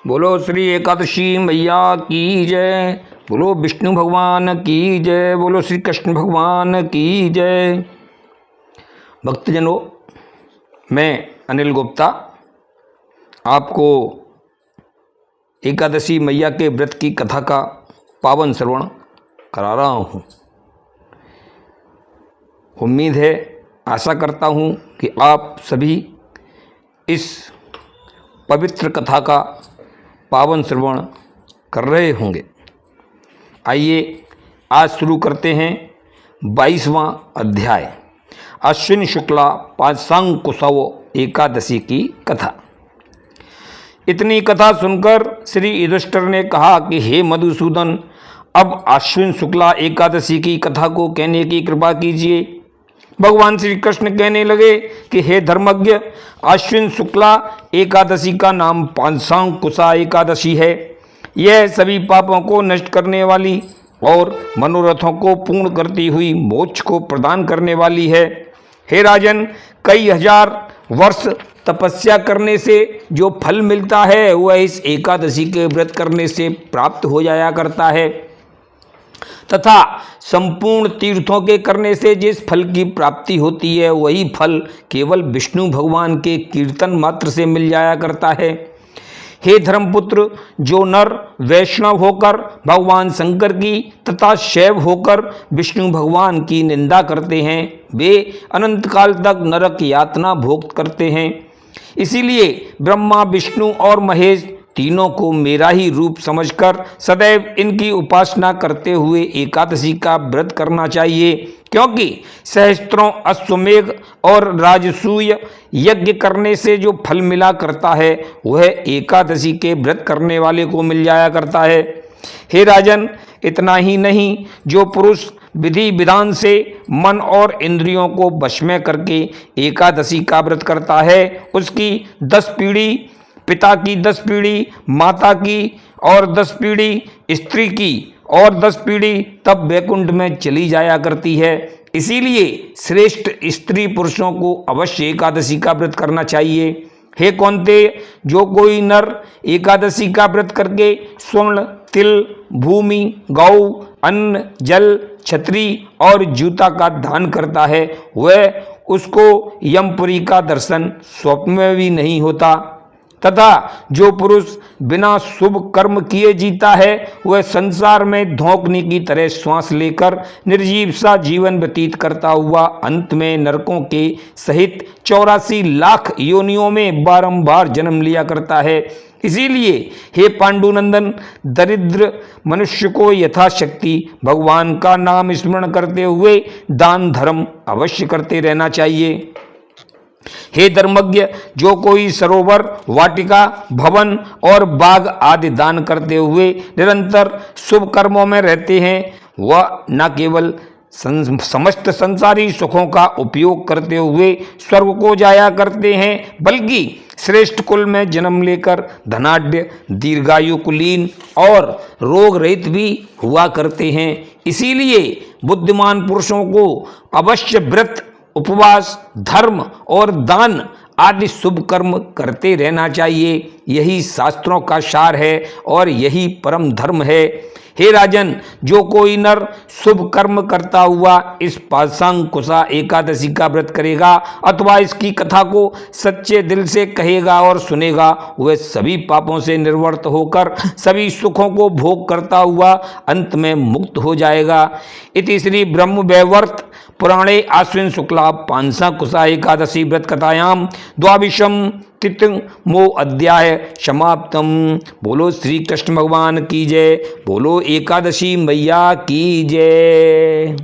बोलो श्री एकादशी मैया की जय। बोलो विष्णु भगवान की जय। बोलो श्री कृष्ण भगवान की जय। भक्तजनों, मैं अनिल गुप्ता आपको एकादशी मैया के व्रत की कथा का पावन श्रवण करा रहा हूँ। उम्मीद है, आशा करता हूँ कि आप सभी इस पवित्र कथा का पावन श्रवण कर रहे होंगे। आइए आज शुरू करते हैं 22वां अध्याय अश्विन शुक्ला पांचांकुशव एकादशी की कथा। इतनी कथा सुनकर श्री युधिष्ठिर ने कहा कि हे मधुसूदन, अब अश्विन शुक्ला एकादशी की कथा को कहने की कृपा कीजिए। भगवान श्री कृष्ण कहने लगे कि हे धर्मज्ञ, अश्विन शुक्ला एकादशी का नाम पांचांकुशा एकादशी है। यह सभी पापों को नष्ट करने वाली और मनोरथों को पूर्ण करती हुई मोक्ष को प्रदान करने वाली है। हे राजन, कई हजार वर्ष तपस्या करने से जो फल मिलता है वह इस एकादशी के व्रत करने से प्राप्त हो जाया करता है, तथा संपूर्ण तीर्थों के करने से जिस फल की प्राप्ति होती है वही फल केवल विष्णु भगवान के कीर्तन मात्र से मिल जाया करता है। हे धर्मपुत्र, जो नर वैष्णव होकर भगवान शंकर की तथा शैव होकर विष्णु भगवान की निंदा करते हैं वे अनंत काल तक नरक यातना भोग करते हैं। इसीलिए ब्रह्मा, विष्णु और महेश तीनों को मेरा ही रूप समझकर सदैव इनकी उपासना करते हुए एकादशी का व्रत करना चाहिए, क्योंकि सहस्त्रों अश्वमेघ और राजसूय यज्ञ करने से जो फल मिला करता है वह एकादशी के व्रत करने वाले को मिल जाया करता है। हे राजन, इतना ही नहीं, जो पुरुष विधि विधान से मन और इंद्रियों को वश में करके एकादशी का व्रत करता है उसकी 10 पीढ़ी पिता की, 10 पीढ़ी माता की और 10 पीढ़ी स्त्री की और 10 पीढ़ी तब वैकुंठ में चली जाया करती है। इसीलिए श्रेष्ठ स्त्री पुरुषों को अवश्य एकादशी का व्रत करना चाहिए। हे कौन्तेय, जो कोई नर एकादशी का व्रत करके स्वर्ण, तिल, भूमि, गौ, अन्न, जल, छत्री और जूता का दान करता है वह उसको यमपुरी का दर्शन स्वप्न में भी नहीं होता, तथा जो पुरुष बिना शुभ कर्म किए जीता है वह संसार में धोंकने की तरह श्वास लेकर निर्जीव सा जीवन व्यतीत करता हुआ अंत में नरकों के सहित 84 लाख योनियों में बारंबार जन्म लिया करता है। इसीलिए हे पांडुनंदन, दरिद्र मनुष्य को यथाशक्ति भगवान का नाम स्मरण करते हुए दान धर्म अवश्य करते रहना चाहिए। हे धर्मज्ञ, जो कोई सरोवर, वाटिका, भवन और बाग आदि दान करते हुए निरंतर शुभ कर्मों में रहते हैं वह न केवल समस्त संसारी सुखों का उपयोग करते हुए स्वर्ग को जाया करते हैं, बल्कि श्रेष्ठ कुल में जन्म लेकर धनाढ्य, दीर्घायु, कुलीन और रोग रहित भी हुआ करते हैं। इसीलिए बुद्धिमान पुरुषों को अवश्य व्रत, उपवास, धर्म और दान आदि शुभ कर्म करते रहना चाहिए। यही शास्त्रों का सार है और यही परम धर्म है। हे राजन, जो कोई नर शुभ कर्म करता हुआ इस पांचांकुशा एकादशी का व्रत करेगा अथवा इसकी कथा को सच्चे दिल से कहेगा और सुनेगा वह सभी पापों से निर्वृत्त होकर सभी सुखों को भोग करता हुआ अंत में मुक्त हो जाएगा। इति श्री ब्रह्म वैवर्त पुराणे आश्विन शुक्ला पांचांकुशा एकादशी व्रत कथायाम द्वाविशम तिथिमो अध्याय समाप्तम। बोलो श्री कृष्ण भगवान की जय। बोलो एकादशी मैया की जय।